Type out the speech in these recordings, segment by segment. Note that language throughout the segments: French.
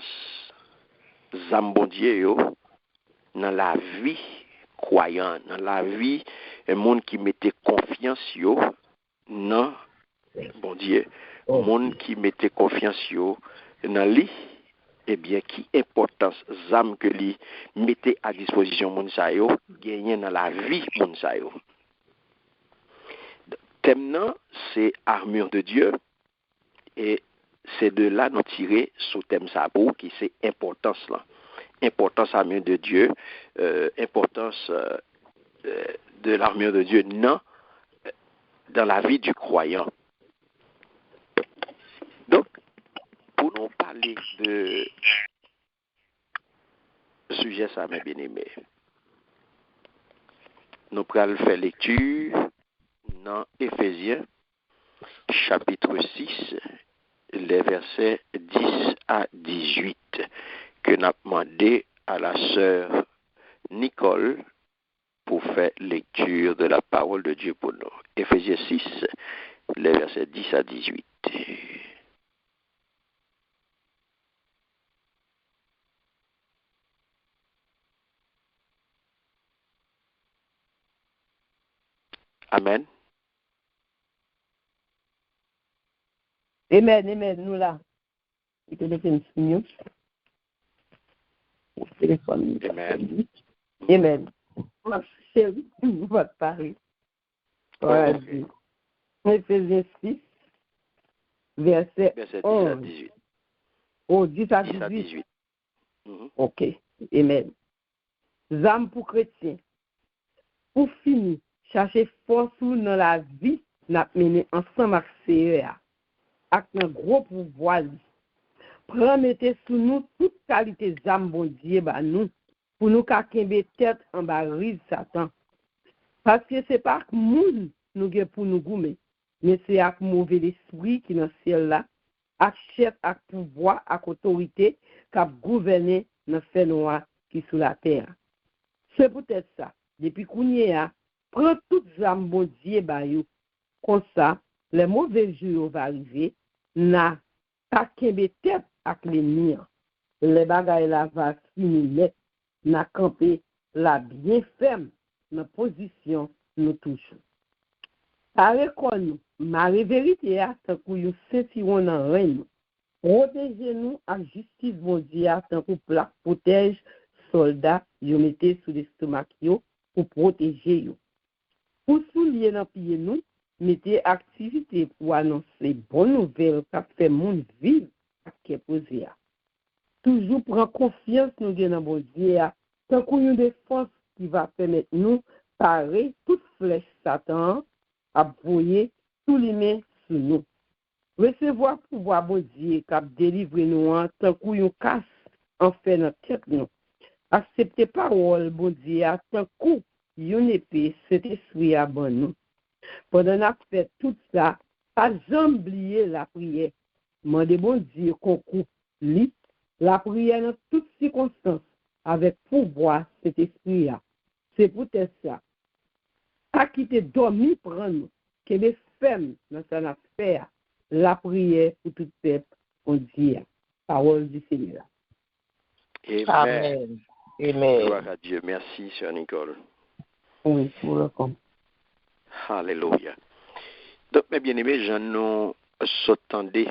importance zam bon Dieu yo dans la vie croyant, dans la vie un monde qui mettait confiance yo dans bon Dieu, monde qui mettait confiance yo dans lui, eh bien qui importance zam que lui mettait à disposition moun sa yo gagner dans la vie moun sa yo. Thème nan c'est armure de Dieu et c'est de là nous tirer sous thème ça pour qui c'est importance là. Importance armure de Dieu, importance de l'armure de Dieu non dans la vie du croyant. Donc, pour nous parler de sujet ça, mes bien-aimés, nous allons faire lecture dans Éphésiens, chapitre 6, les versets 10 à 18, que nous avons demandé à la sœur Nicole pour faire lecture de la parole de Dieu pour nous. Éphésiens 6, les versets 10 à 18. Amen. Amen, nous là. Le téléphone signe. Le téléphone. Amen. Amen. Ma chérie, on va te parler. Voilà. Éphésiens 6, verset 10 à 18. Oh, 10 à 10 à 18. 18. Ok. Amen. Zam pour chrétien. Pour finir, chercher force dans la vie, n'a mené ensemble avec Seigneur. Avec un gros pouvoir. Promettez sous nous toute qualité d'âme, bon Dieu, bah nous, pour nous qu'à tête en baril Satan. Parce que c'est pas que moun nous avons pour nous goumer, mais c'est avec mauvais esprit qui dans le ciel là, avec chef, avec pouvoir, avec autorité, qui a gouverné dans le fait noir qui sous la terre. C'est peut-être ça. Depuis qu'on y est, prends toutes les âmes, bon Dieu, bah you. Comme ça, les mauvais jours vont arriver, n'a pas qu'un tête avec les miens. Les bagailles là va finir, n'a campé la bien ferme dans position nous touchons. Par nous, ma vérité a tant que nous sentirons dans règne. Protégez-nous à justice bon Dieu tant que plaque protège soldats yo mettez sous l'estomac yo pour protéger yo. Pour soulier dans pied nous, mettez activité pour annoncer bonne nouvelle qui fait monde vivre qui est posé. Toujours prendre confiance nous dans bon Dieu tant que nous des forces qui va permettre nous parer toute flèche Satan à voyer tous les mains sur nous. Recevoir pouvoir bon Dieu qui délivrer nous tant que nous casse en fait notre tête nous. Acceptez parole bon Dieu tant que une épée cet esprit à bon nous. Pendant qu'on fait tout ça, pas jamais oublier la prière. Mandez bon Dieu concours lit la prière dans toutes circonstances avec pouvoir cet esprit là. C'est peut-être ça. Pas quitter dormir prendre nous, que les femmes dans son affaire, la prière pour tout peuple, on dit, parole du Seigneur. Amen. Amen. Gloire à Dieu. Merci, Sœur Nicole. Oui, vous le comprenez. Alléluia. Donc, mes bien-aimés, j'en ai s'entendé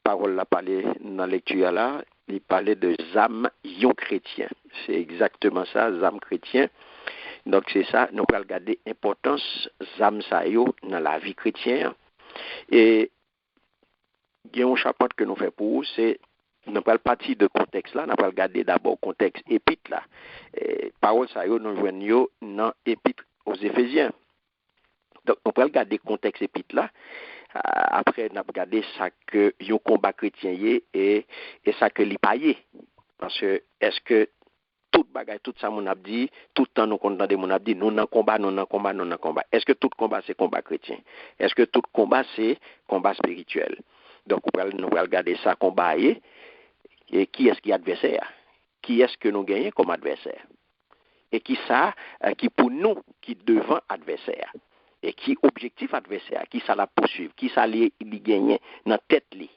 parole la parler dans la lecture là, il parlait de zam yon chrétien. C'est exactement ça, zam chrétien. Donc c'est ça, nous allons regarder l'importance zam sa yo dans la vie chrétienne. Et il y a un chapitre que nous faisons pour vous, c'est nous allons partir de contexte là, nous allons regarder d'abord contexte épître là. Parole sa yo nous joignons dans épître aux Éphésiens. Donc nous allons regarder contexte épître là. Après, nous avons regardé ça que yon combat chrétien et ça que li paye. Parce que, est-ce que tout bagaille, tout ça, mon a dit, tout le temps nous condamnons, mon a dit, nous n'en combat. Est-ce que tout combat, c'est combat chrétien? Est-ce que tout combat, c'est combat spirituel? Donc, nous allons regarder ça, combat et qui est-ce qui est adversaire? Qui est-ce que nous gagnons comme adversaire? Et qui ça, qui pour nous, qui devant adversaire? Et qui objectif adversaire, qui ça la poursuivre, qui ça li gagner dans tête li.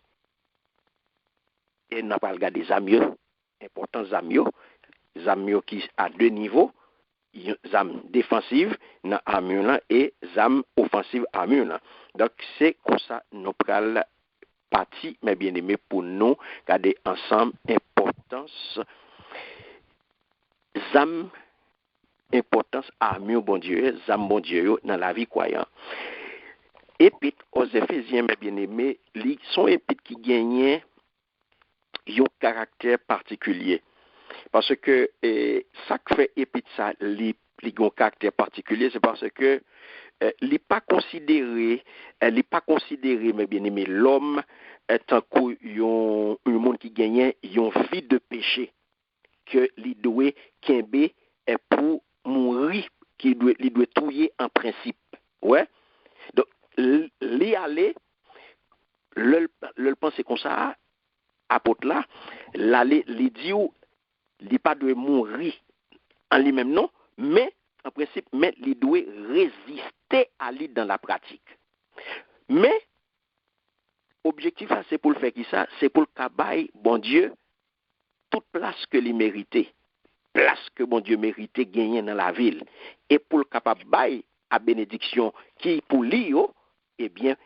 et n'a pas regardé zamio, important zamio qui à deux niveaux, zam défensive dans armure là et zam offensive armure là. Donc c'est comme ça nous pral parti mes bien-aimés pour nous garder ensemble importance zam importance armure bon Dieu, zam bon Dieu dans la vie croyant. Épître aux Éphésiens mes bien-aimés, li sont épîtres qui gagnent un caractère particulier. Parce que ça qui fait épître ça, li un caractère particulier, c'est parce que li pas considéré, mes bien-aimés, l'homme tant qu'un monde qui gagne une vie de péché que li doit kembe pour mourir, qui doit tuer en principe. Ouais. Donc li aller le penser comme ça apôtre là l'aller li dit il pas doit mourir en lui-même non, mais en principe mais il doit résister à lui dans la pratique. Mais objectif là c'est pour le faire qui ça, c'est pour le cabaye bon Dieu toute place que il méritait, place que bon Dieu méritait gagner dans la ville et pour le capable bail à bénédiction qui pour lui eh bien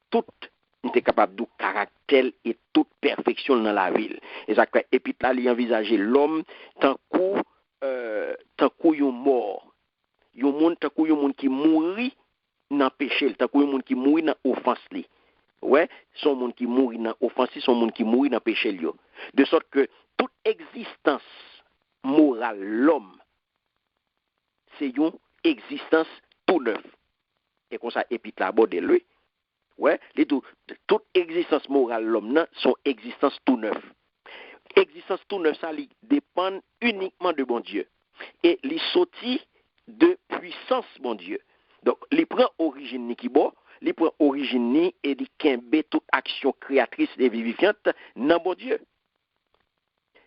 toute était capable de caractère et toute perfection dans la ville. Et puis là, il envisageait l'homme tant qu'un mort. Un monde qui mourit dans péché, tant qu'un monde qui mourit dans offense. Ouais, son monde qui mourit dans offense, son monde qui mourit dans péché. De sorte que toute existence morale, l'homme, c'est une existence tout neuf. Et comme ça, et puis là, aborde lui. Ouais, toute existence morale l'homme son existence tout neuf. Existence tout neuf ça dépend uniquement de bon Dieu et les sorti de puissance bon Dieu. Donc il prend origine ni qui bon, il prend origine ni et il kembe toute action créatrice et vivifiante dans bon Dieu.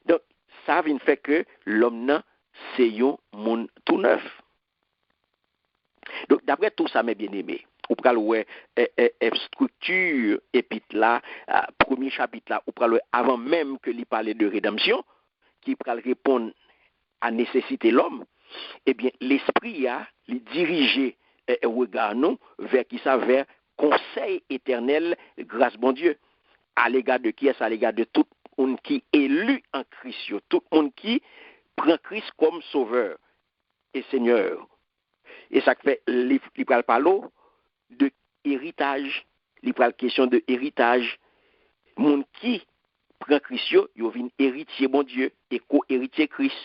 Donc ça vient fait que l'homme c'est un monde tout neuf. Donc d'après tout ça mes bien-aimés, ou pral ouais structure épître là premier chapitre là ou pral avant même que lui parler de rédemption qui pral répondre à nécessité l'homme, eh bien l'esprit a lui diriger regard nous vers qui ça, vers conseil éternel grâce bon Dieu à l'égard de qui est à l'égard de tout monde qui est élu en Christ, tout monde qui prend Christ comme sauveur et Seigneur. Et ça fait il pral parler de héritage, il parle question de héritage. Moun qui prend Christ, yo vinn héritier bon Dieu et co-héritier Christ.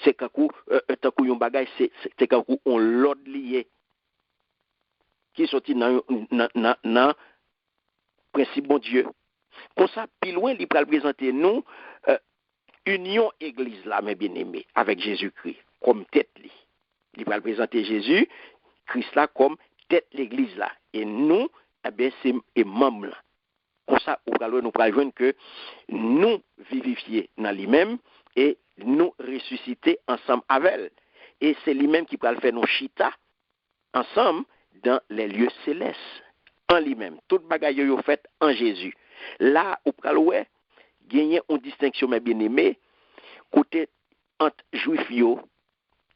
C'est quand tant qu'on yon bagay c'est quand on l'ordre lié qui sorti dans principe bon Dieu. Comme ça plus loin il pral présenter nous union église là mes bien-aimés avec Jésus-Christ comme tête li. Il pral présenter Jésus Christ là comme tête l'église là et nous eh bien c'est membres là. Comme ça nous pral joindre que nous vivifier dans lui-même et nous ressusciter ensemble avec elle. Et c'est lui-même qui pral faire nos chita ensemble dans les lieux célestes en lui-même. Toute bagaille yo fait en Jésus. Là ou pral ouais gagner une distinction mes bien-aimés côté entre juif yo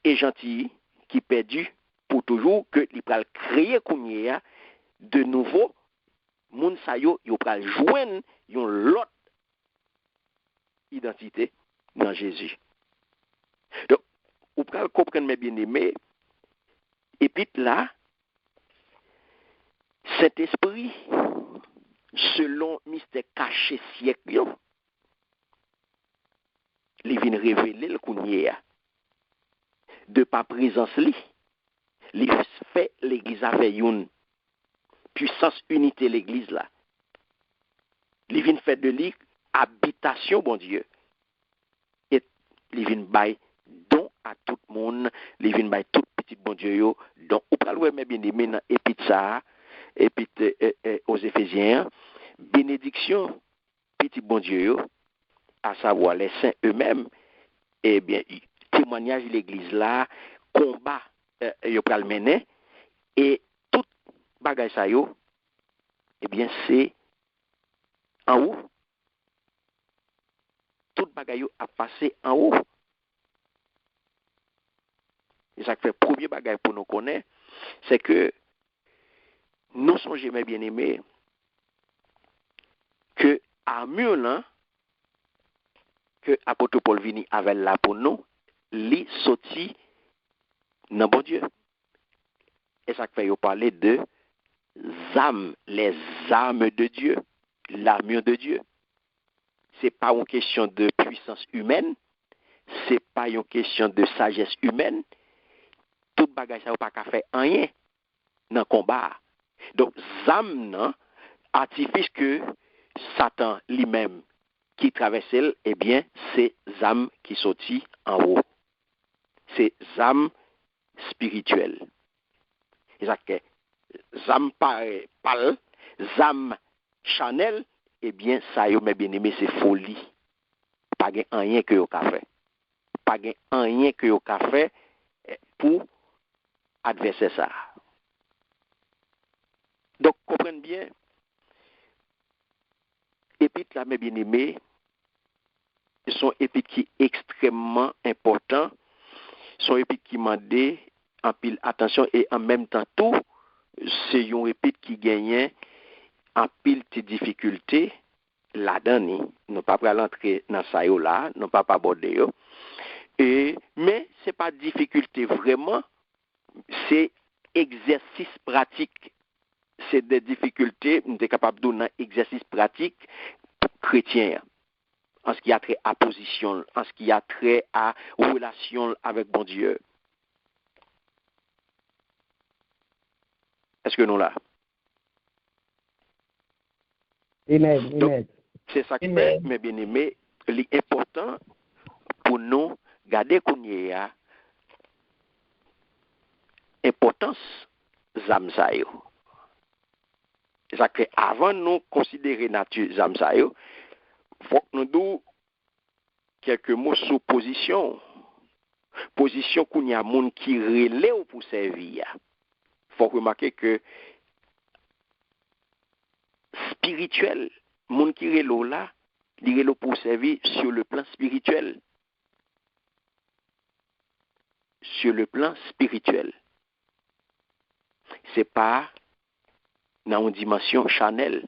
et gentil qui perdu pour toujours que il pral créer kounya de nouveau moun sa yo pral joindre yon l'autre identité dans Jésus. Donc ou pral comprendre mes bien-aimés et puis là cet esprit selon mystère caché siècle yo il vient révéler le kounya de par présence li fait l'église avec une puissance unité l'église là. Il vient faire de lui habitation bon Dieu. Et il vient bail don à tout le monde, il vient bail tout petit bon Dieu yo. Donc ou pral ouais mais bien aimé dans épître ça, épître aux Éphésiens, bénédiction petit bon Dieu yo, à savoir les saints eux-mêmes, et bien témoignage de l'église là, combat yo pral mener et tout bagay sa yo eh bien c'est en haut bagay a passé en haut. Et ça fait premier bagay pour nous connaître, c'est que nous songez mes bien-aimés que armure là que apôtre Paul vini avec là pour nous, li sorti dans bon Dieu. Et ça fait parler de âmes, les armes de Dieu, l'armure de Dieu. C'est pas une question de puissance humaine, c'est pas une question de sagesse humaine. Tout bagage ça pas qu'à faire rien dans combat. Donc âmes non artifice que Satan lui-même qui traverse, eh bien, c'est âmes qui sortit en haut. C'est âmes spirituelles. Et ça que âmes pâle, âmes chanel, eh bien, ça y est, mes bien-aimés, c'est folie. Pas rien que yo ka fait. Pas rien que yo ka fait pour adverser ça. Donc, comprenez bien, épîtres là, mes bien-aimés, sont épîtres qui extrêmement importants, sont épîtres qui demandent en pile attention et en même temps tout, c'est une épître qui gagne en pile de difficultés là-dedans. Nous pas pas l'entrer dans ça là, nous pas aborder yo. Et mais c'est pas difficulté vraiment, c'est exercice pratique. C'est des difficultés, nous sommes capables de donner un exercice pratique chrétien. En ce qui a trait à position, en ce qui a trait à relation avec bon Dieu. Est-ce que nous là? Amen. Donc, Amen. c'est ça qui fait, mes bien-aimés, l'important pour nous garder qu'on y a importance zam sa yo. C'est ça que avant nous considérer nature zam sa yo, faut que nous dou quelques mots sur position. Position qu'on y a monde qui relève pour servir. Faut remarquer que spirituel, monde qui relève là, il relève pour servir sur le plan spirituel. Sur le plan spirituel. C'est pas dans une dimension charnelle.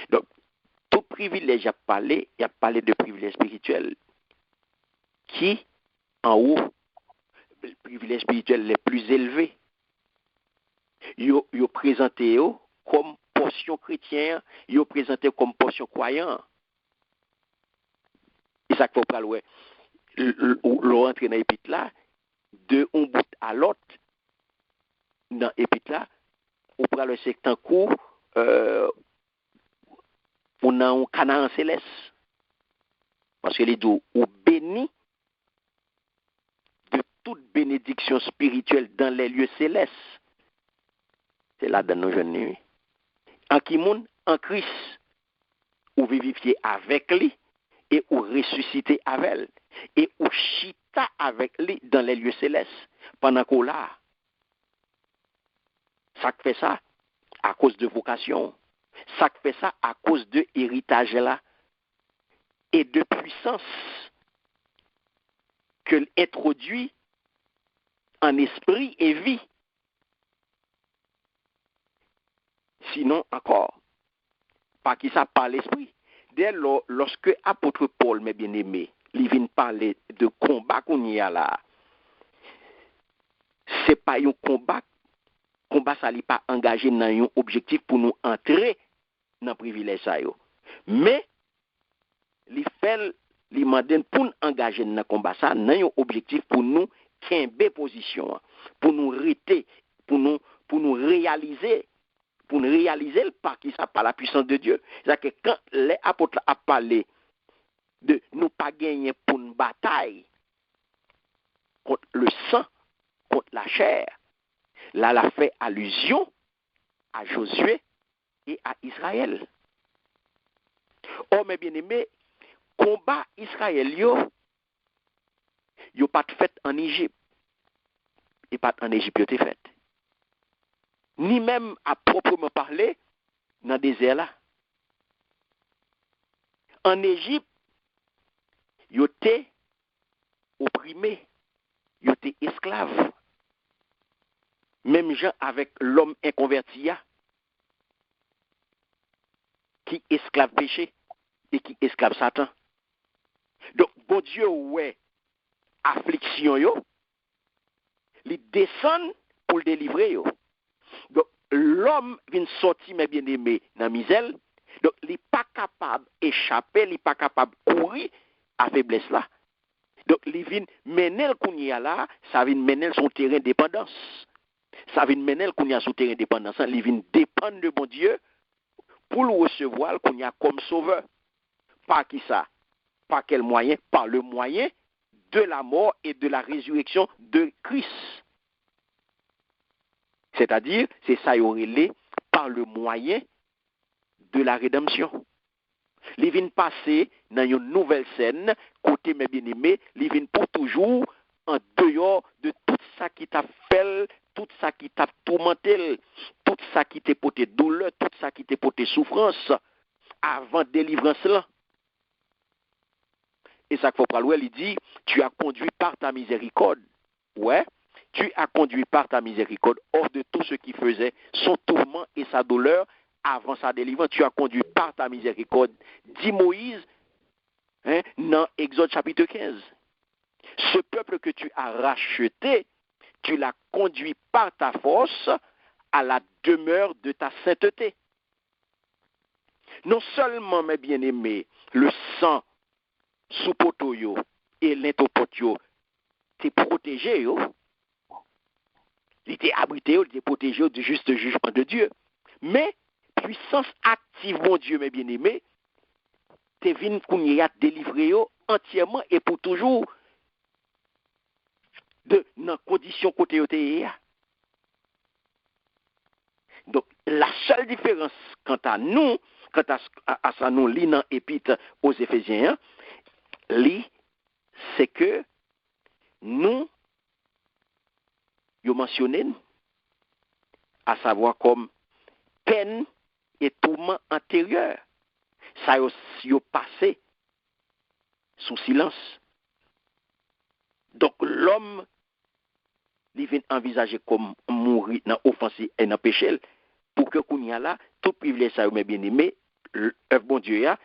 Donc, tout privilège il a parlé de privilège spirituel. Qui, en haut, le privilège spirituel les plus élevés, yo présenté comme portion chrétienne, yo présenté comme portion croyant. Et ça qu'il faut pas le rentrer dans l'épître là, de un bout à l'autre, dans l'épître là, on prend le secteur court, on a un Canaan céleste. Parce que les deux, ou béni de toute bénédiction spirituelle dans les lieux célestes. C'est là dans nos jeunes nuits. En qui monde, en Christ, ou vivifié avec lui, et ou ressuscité avec elle, et ou chita avec lui dans les lieux célestes, pendant qu'on l'a. Ça fait ça à cause de vocation. Ça fait ça à cause de héritage là et de puissance que introduit en esprit et vie. Sinon encore, par qui ça par l'esprit. Dès lors, lorsque apôtre Paul, mes bien-aimés, il vient parler de combat qu'on y a là, c'est pas un combat ça n'est pas engagé dans un objectif pour nous entrer dans le privilège ça yo. Mais il fait li manden pour nous engager dans le combat ça dans un objectif pour nous kembe position, pour nous rester, pour nous réaliser le par qui ça par la puissance de Dieu. C'est-à-dire que quand les apôtres a parlé de nous pas gagner pour une bataille contre le sang, contre la chair, là, elle a fait allusion à Josué et à Israël. Oh, mes bien-aimés, combat Israël, yo pas fait en Égypte. Et pas en Égypte, yo fait. Ni même à proprement parler dans le désert là. En Égypte, yo étaient opprimés, yo étaient esclaves. Même gens avec l'homme inconverti qui esclave péché et qui esclave Satan. Donc, bon Dieu, ouais, affliction yo, il descend pour le délivrer yo. Donc, l'homme vient sortir, mes bien-aimés, dans la misère. Donc, il n'est pas capable d'échapper, il n'est pas capable de courir à faiblesse là. Donc, il vient mener le kounia là, ça vient mener son terrain de dépendance. Ça vient mener le kounia son terrain de dépendance. Il vient dépendre de bon Dieu pour le recevoir le kounia comme sauveur. Par qui ça? Par quel moyen? Par le moyen de la mort et de la résurrection de Christ. C'est-à-dire, c'est ça y aurait par le moyen de la rédemption. Les vins passer dans une nouvelle scène, côté mes bien-aimés, les vins pour toujours en dehors de tout ça qui t'a fait, tout ça qui t'a tourmenté, tout ça qui t'a porté douleur, tout ça qui t'a porté souffrance, avant délivrance là. Et ça qu'il faut parler, il dit, tu as conduit par ta miséricorde. Ouais, tu as conduit par ta miséricorde hors de tout ce qui faisait son tourment et sa douleur avant sa délivrance. Tu as conduit par ta miséricorde, dit Moïse, dans Exode chapitre 15. Ce peuple que tu as racheté, tu l'as conduit par ta force à la demeure de ta sainteté. Non seulement, mes bien-aimés, le sang sous poteau yo et l'intopotio t'es protégé yo. Il était abrité, il était protégé du juste jugement de Dieu. Mais puissance active, mon Dieu, mes bien-aimés, t'es venu qu'on y a délivré entièrement et pour toujours de dans condition côté yoté. Donc la seule différence quant à nous, quant à ça nous lit dans épître aux Éphésiens, c'est que nous yo mentionné à savoir comme peine et tourment antérieur. Ça yo passé sous silence. Donc l'homme il vient envisager comme mourir dans offense et dans péché pour que qu'on y a là tout privilège ça mes bien-aimés œuvre bon Dieu ya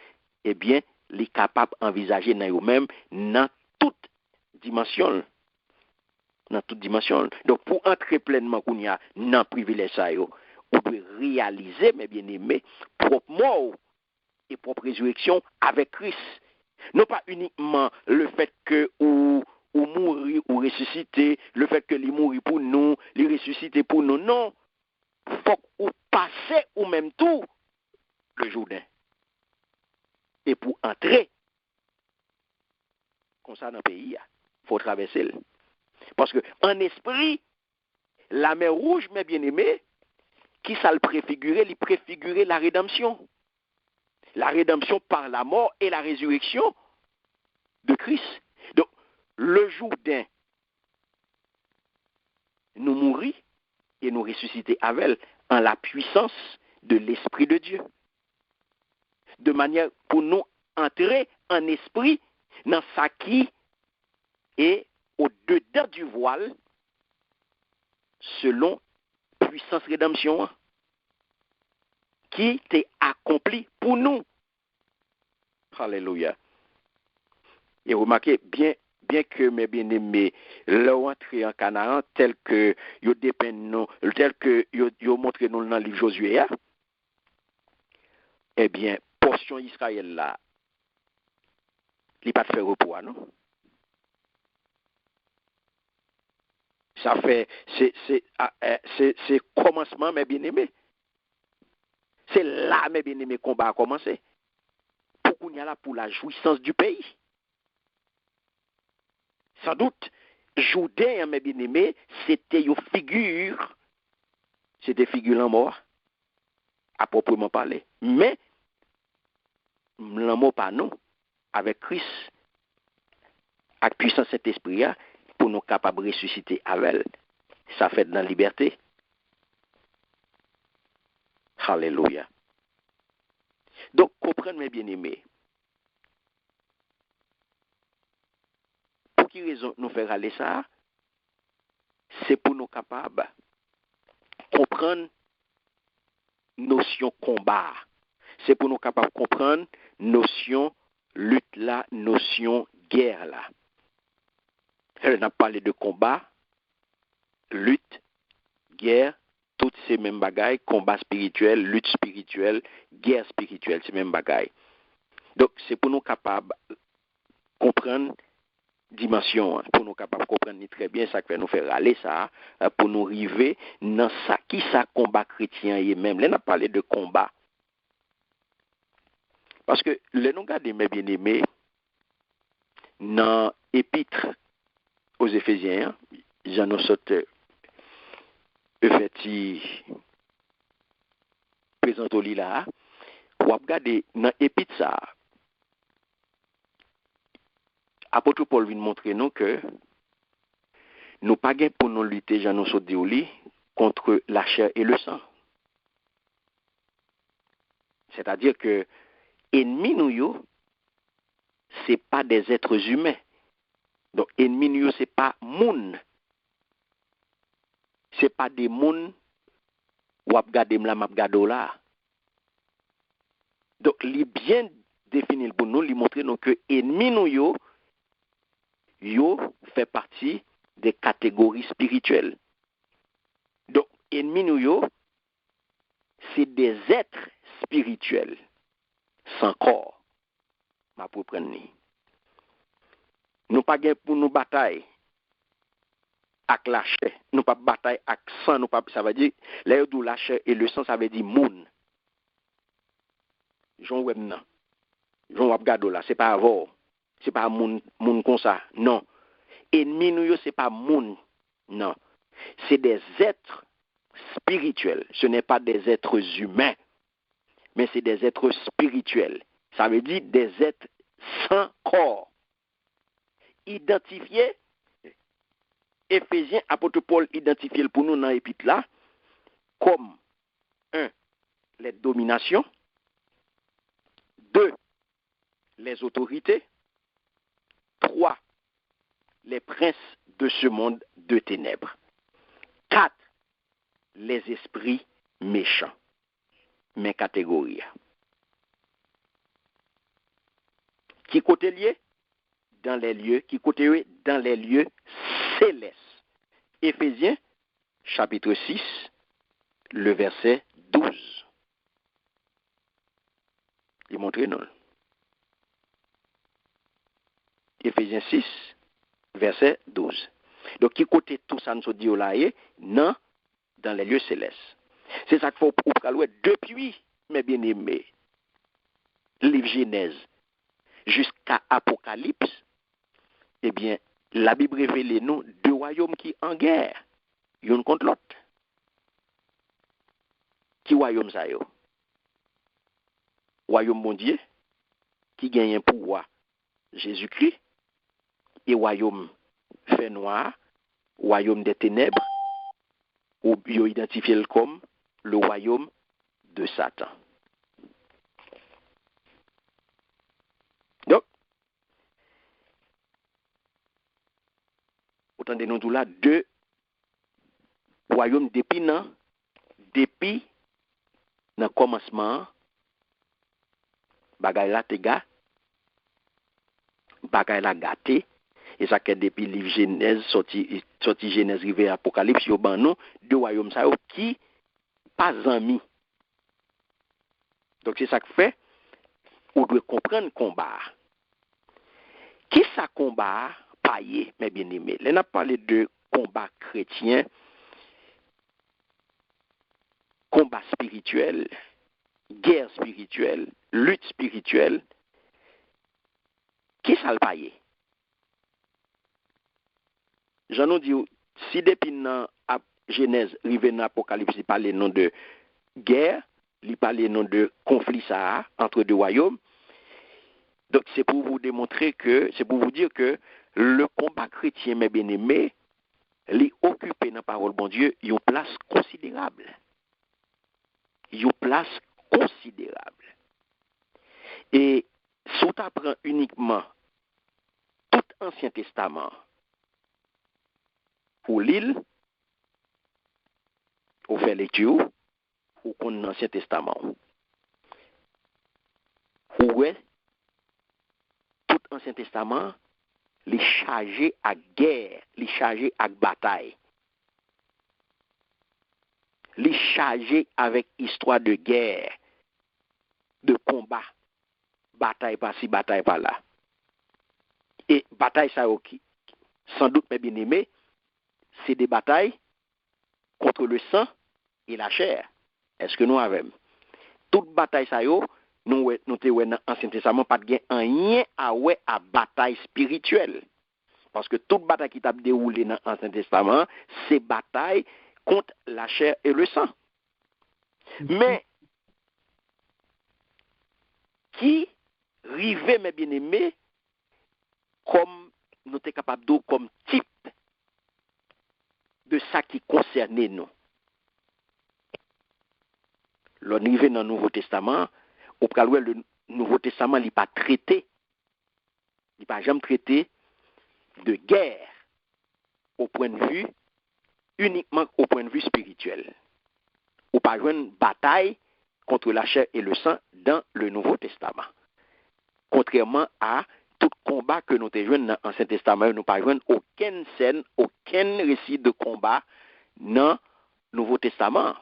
eh bien il est capable envisager dans eux-mêmes dans toute dimension. Dans toute dimension. Donc, pour entrer pleinement qu'on y a dans privilège ça, on doit réaliser, mes bien-aimés, propre mort et propre résurrection avec Christ. Non pas uniquement le fait que ou mourir ou ressusciter, le fait que il mourir pour nous, il ressusciter pour nous. Non. Faut ou passer ou même tout le Jourdain. Et pour entrer comme ça dans le pays, il faut traverser. Parce que en esprit, la mer rouge, mes bien-aimés, qui ça le préfigurait? Il préfigurait la rédemption. La rédemption par la mort et la résurrection de Christ. Donc, le Jourdain nous mourit et nous ressusciter avec elle en la puissance de l'Esprit de Dieu. De manière pour nous entrer en esprit dans ça qui est au-dedans du voile selon puissance rédemption qui t'est accompli pour nous. Alléluia. Et remarquez, bien que mes bien-aimés, leur entrée en Canaan, tel que yo dépeignent nous, tel que yo montré nous dans le livre Josué, eh bien, portion Israël là, il n'y a pas de faire repos, non? Ça fait, c'est commencement, mes bien-aimés. C'est là, mes bien-aimés, combat a commencé. Pour qu'on y a là pour la jouissance du pays. Sans doute, Jourdain, mes bien-aimés, c'était une figure, c'était figure en mort, à proprement parler. Mais, l'amour pas non, avec Christ, avec puissance cet esprit, pour nous capables de ressusciter avec elle. Ça fait dans la liberté. Alléluia. Donc, comprenez mes bien-aimés. qui raison nous faire aller ça? C'est pour nous capables comprendre notion combat. C'est pour nous capables comprendre notion lutte là, notion guerre là. Elle n'a parlé de combat, lutte, guerre, toutes ces mêmes bagailles, combat spirituel, lutte spirituelle, guerre spirituelle, ces mêmes bagailles. Donc c'est pour nous capables comprendre dimension, pour nous capables comprendre très bien ça que nous faire aller ça, pour nous arriver dans ça qui ça combat chrétien et même. Là on a parlé de combat. Parce que les nous garder mes bien-aimés dans épître aux Éphésiens, j'en ai sauté fait présent au lit là, ou regarder dans épître ça. Apôtre Paul vient montrer nous que nous pas gain pour nous lutter, j'en ai sauté au lit contre la chair et le sang. C'est-à-dire que ennemis nous c'est pas des êtres humains. Donc ennemis nous c'est pas moun. C'est pas des moun ou ap gade m'la m'a gado là. Donc li bien définir pour nous, li montrer nous que ennemis nous yo fait partie des catégories spirituelles. Donc ennemis nous c'est des êtres spirituels sans corps. Ma pour prendre ni. Nous pas gain pour nous bataille avec la chair, nous pas bataille avec sang, nous pas ça veut dire là où la chair et le sang ça veut dire moun. Jean web nan. Jean wap gado là, c'est pas avant. C'est pas moun comme ça. Non. Ennemi nous c'est pas moun. Non. C'est des êtres spirituels. Ce n'est pas des êtres humains, mais c'est des êtres spirituels. Ça veut dire des êtres sans corps. Identifiés, Éphésiens, apôtre Paul identifié pour nous dans l'épître là, comme 1. Les dominations, 2. Les autorités, 3. Les princes de ce monde de ténèbres, 4. Les esprits méchants. Mes catégories. Qui côté lié? Dans les lieux, qui côté lié? Dans les lieux célestes. Éphésiens, chapitre 6, le verset 12. Il montre non. Éphésiens 6, verset 12. Donc, qui côté tout ça nous dit là, non, dans les lieux célestes. C'est ça qu'il faut pour depuis, mes bien-aimés, livre Genèse jusqu'à Apocalypse, eh bien, la Bible révèle nous deux royaumes qui en guerre, l'un contre l'autre. Qui royaume ça yo? Royaume bon Dieu, qui gagne un pouvoir, Jésus-Christ, et royaume fait noir, royaume des ténèbres, ou bio identifié comme le royaume de Satan. Donc, autant de nous tout là, deux royaumes depuis dans le commencement, bagay la te ga, bagay la gâté, et ça que depuis livre Genèse, sorti Genèse rivé Apocalypse, yo ban nous, deux royaumes ça qui pas amis. Donc c'est ça que fait, on doit comprendre combat. Qui ça combat paillé, mes bien-aimés? Là, on a parlé de combat chrétien, combat spirituel, guerre spirituelle, lutte spirituelle. Qui ça le paillé? J'en ai dit, si depuis dans Genèse, rivé dans Apocalypse, il parle non de guerre, il parle non de conflit ça entre deux royaumes. Donc c'est pour vous démontrer que, c'est pour vous dire que le combat chrétien, mes bien-aimés, il occupe dans la parole bon Dieu une place considérable. Une place considérable. Et si tu apprends uniquement toute Ancien Testament, ou l'île, ou fait lecture, ou qu'on Ancien Testament. Ou ouais, tout Ancien Testament, les chargé à guerre, les chargé à bataille. Les chargé avec histoire de guerre, de combat, bataille par-ci, bataille par-là. Et bataille ça, sans doute, mes bien-aimés, c'est des batailles contre le sang et la chair. Est-ce que nous avons? Toute bataille ça, nous te dans l'Ancien Testament, pas de rien à bataille spirituelle. Parce que toute bataille qui t'a déroulé dans l'Ancien Testament, c'est bataille contre la chair et le sang. Mais, qui rivait, mes bien-aimés, comme nous sommes capables de comme type de ça qui concernait nous. L'on arrive dans le Nouveau Testament, au cas où le Nouveau Testament n'est pas traité, il n'est pas jamais traité de guerre au point de vue, uniquement au point de vue spirituel. Ou pas une bataille contre la chair et le sang dans le Nouveau Testament. Contrairement à tout combat que nous avons dans l'Ancien Testament, nous n'avons pas aucune scène, aucun récit de combat dans le Nouveau Testament.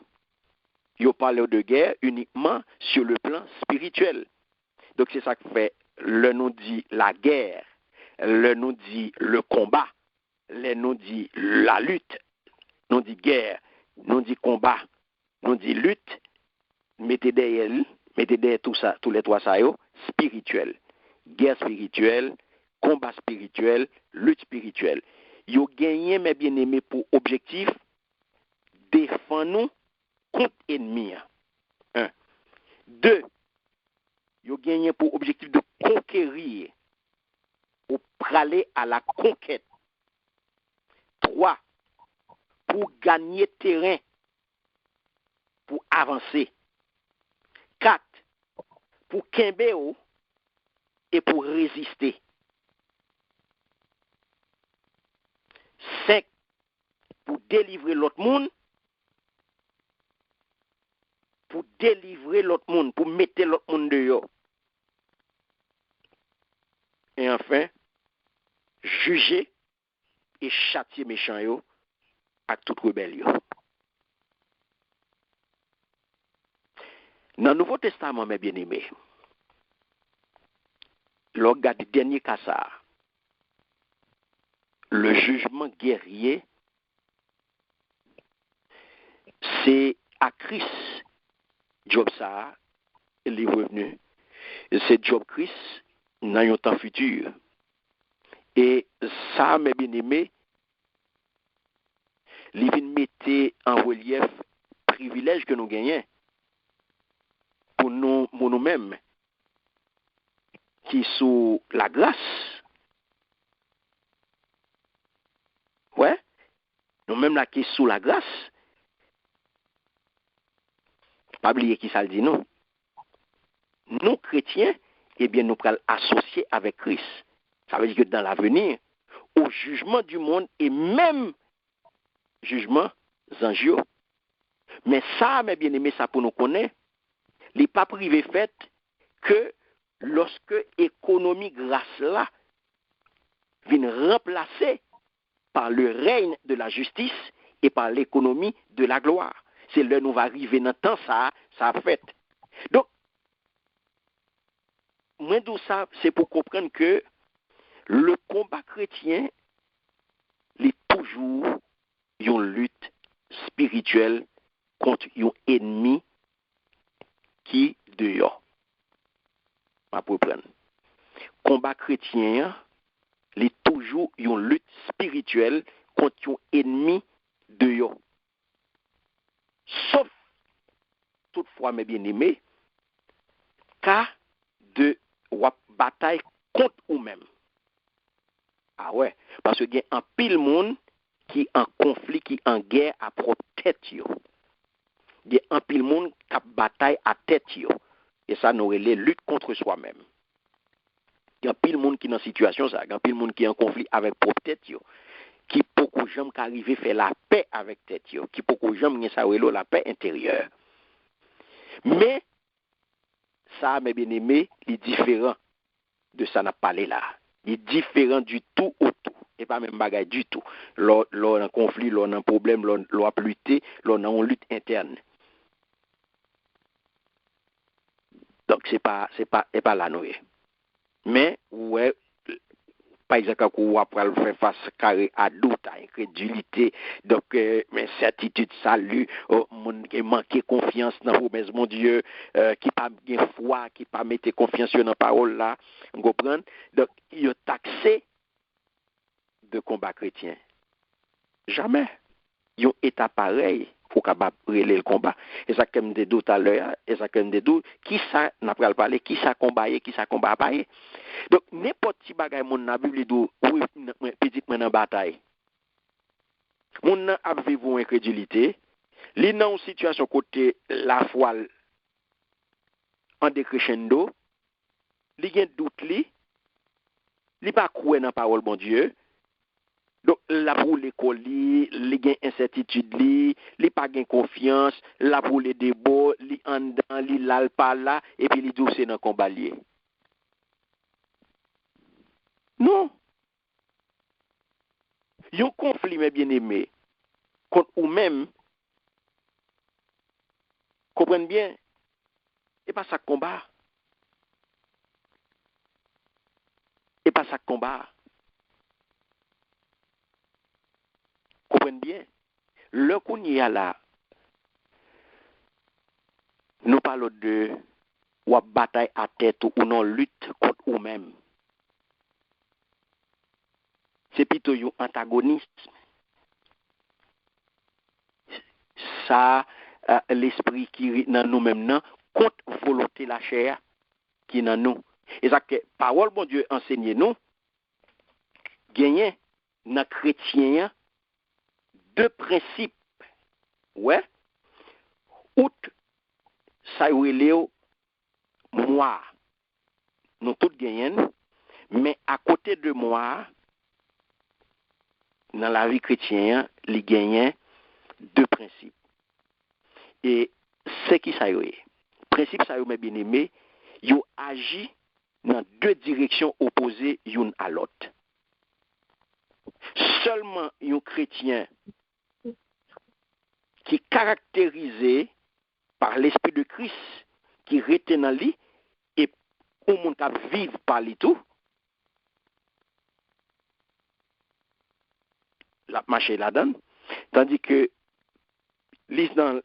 Il parle de guerre uniquement sur le plan spirituel. Donc c'est ça qui fait, le nous dit la guerre, le nous dit le combat, le nous dit la lutte, nous dit guerre, nous dit combat, nous dit lutte, mettez derrière tout ça, tous les trois ça, spirituel. Guerre spirituelle, combat spirituel, lutte spirituelle. Yo gagné, mes bien-aimés, pour objectif, défendre nous contre ennemi. 1. 2. Yo gagné pour objectif de conquérir, ou praler à la conquête. 3. Pour gagner terrain, pour avancer. 4. Pour kembe et pour résister. 5. Pour délivrer l'autre monde. Pour délivrer l'autre monde, pour mettre l'autre monde dehors. Et enfin, juger et châtier méchant yo à toute rébellion. Dans le Nouveau Testament, mes bien-aimés, l'on regarde le dernier cas ça, le jugement guerrier, c'est à Christ, Job ça, il est revenu. C'est Job Christ dans un temps futur. Et ça, mes bien-aimés, il vient mettre en relief privilège que nous gagnons pour nous-mêmes qui sous la grâce. Ouais, nous-mêmes là qui sous la grâce. Pas oublier qui ça le dit non. Nous chrétiens, eh bien nous pourrons associer avec Christ. Ça veut dire que dans l'avenir, au jugement du monde et même jugement angieux. Mais ça, mes bien-aimés, ça pour nous connaître, il n'est pas privé fait que lorsque l'économie grâce là vient remplacer par le règne de la justice et par l'économie de la gloire. C'est là nous va arriver dans le temps, ça a fait. Donc, moi, tout ça, c'est pour comprendre que le combat chrétien est toujours une lutte spirituelle contre un ennemi qui dehors. Ma pour prendre. Combat chrétien est toujours une lutte spirituelle contre un ennemi dehors. Sauf, toutefois, mes bien-aimés, cas de bataille contre vous-même. Ah ouais, parce qu'il y a un pile monde qui en conflit, qui en guerre à propre tête. Il y a un pile monde qui a bataille à tête. Et ça, nous les lutte contre soi-même. Il y a pile monde qui dans situation ça, il y a pile monde qui est en conflit avec propre tête yo, qui beaucoup jamais arriver faire la paix avec tête yo, qui beaucoup jamais ça la paix intérieure. Mais ça mes bien-aimés, il est différent de ça n'a parlé là. Il est différent du tout au tout et pas même bagaille du tout. L'on en conflit, l'on en problème, l'on a lutter, l'on en lutte interne. Donc c'est pas la noie. Mais ouais, par exemple quand on va faire face carré à doute, à incrédulité, donc incertitude, salut, monde qui manquer confiance dans promesse mon Dieu, qui pas bien foi, qui pas mettre confiance dans parole là, vous comprenez? Donc il est taxé de combat chrétien. Jamais. Yon état pareil pour capable relayer le combat. Et ça comme des doutes à l'heure, et ça comme des doutes, qui ça n'a pas parler, qui ça combat, qui ça combat pas. Donc n'importe qui bagaille mon na Bible dit oui petit moi en bataille. Mon na a vivre incrédulité, li dans une situation côté la foi en décrescendo, li gen doute li pas croire dans parole bon Dieu. Donc, la pour l'école, li gen incertitude, li pas gen confiance, la pour les débats, li en dans, li lal pas là, et puis li douce dans combat lié. Non. Yon conflit, mes bien-aimés, contre ou même, comprenez bien, et pas ça combat. Et pas ça combat. Comprenez bien. Le qu'on y a là, nous parlons de ou bataille à tête ou non lutte contre ou-même. C'est plutôt un antagonisme. Ça, l'esprit qui dans nous-mêmes, contre volonté la chair qui dans nous. Et ça que parole bon Dieu enseigne nous, gagner dans chrétien deux principes. Ouais. Outre ça relève moi. Nous tous gagnons, mais à côté de moi, dans la vie chrétienne, il gagne deux principes. Et c'est qui ça y est? Principe ça y est, mes bien-aimés, ils agissent dans deux directions opposées l'une à l'autre. Seulement un chrétien qui est caractérisé par l'esprit de Christ, qui retient dans lui, et au monde qui vivre par lui tout, la marche la donne, tandis que li dans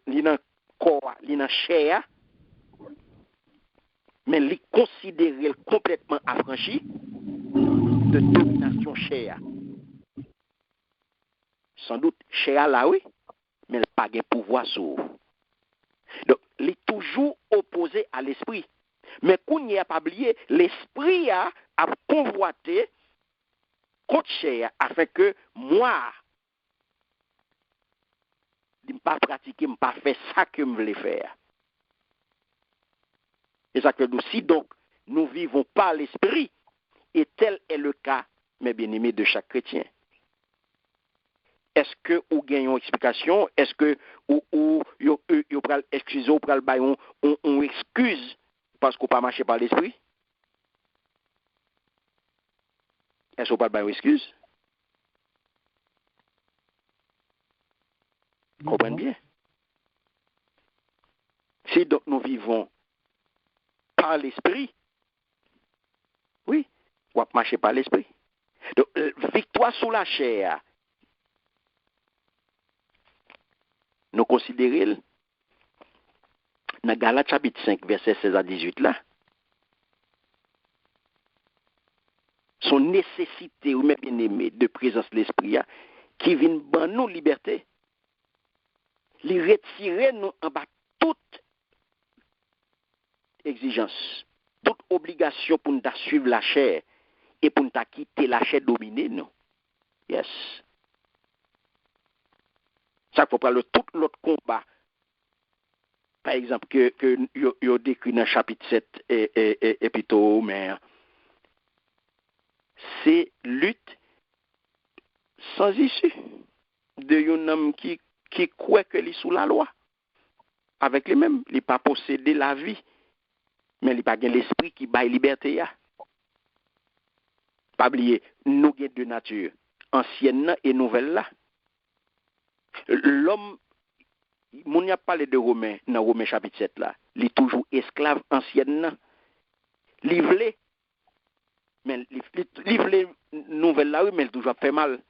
corps, li dans chair, mais li considéré complètement affranchi de domination chair. Sans doute chair là oui, mais elle pas de pouvoir sur. Donc il est toujours opposé à l'esprit. Mais qu'on n'y a pas oublié, l'esprit a convoité contre chair afin que moi je ne pas pratiquer, je ne pas faire ça que je voulais faire. Et ça que nous, si donc nous vivons par l'esprit, et tel est le cas, mes bien-aimés, de chaque chrétien. Est-ce que vous gagnez une explication? Est-ce que vous excusez, on excuse parce qu'on ne pas marcher par l'esprit? Est-ce qu'on ne pas une excuse? Comprenez bien. Si donc nous vivons par l'esprit, oui, on va marcher par l'esprit. Donc, victoire sous la chair, nous considérons, dans Galates chapitre 5, verset 16 à 18, là, son nécessité, ou même bien-aimé, de présence de l'esprit, qui vient dans nous liberté, les retirer nous en bas toute exigence, toute obligation pour nous suivre la chair et pour nous quitter la chair dominée, nous. Yes. Ça faut prendre tout l'autre combat. Par exemple, que yo décrit dans chapitre 7 et plutôt, mais c'est lutte sans issue de un homme qui croit que est sous la loi. Avec lui-même, il n'a pas possédé la vie, mais il n'a pas l'esprit qui baille liberté. Pas oublier, nous avons deux natures, ancienne et nouvelle là. L'homme, mon y a parlé de Romains, dans Romains chapitre 7 là, il est toujours esclave ancienne. Livré, mais livré nouvelle là, oui, mais il toujours fait mal.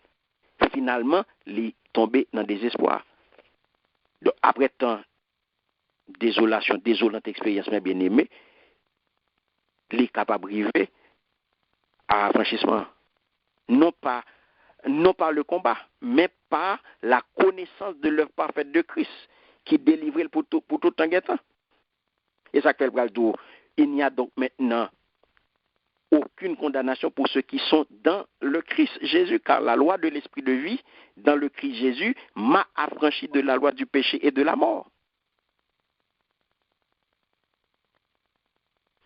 Finalement, il est tombé dans le désespoir. Donc, après tant désolation, désolante expérience, mais bien aimé, il est capable de arriver à affranchissement. Non pas le combat, mais par la connaissance de l'œuvre parfaite de Christ, qui délivre pour tout temps et temps. Et ça fait le tour. Il n'y a donc maintenant aucune condamnation pour ceux qui sont dans le Christ Jésus, car la loi de l'esprit de vie dans le Christ Jésus m'a affranchi de la loi du péché et de la mort.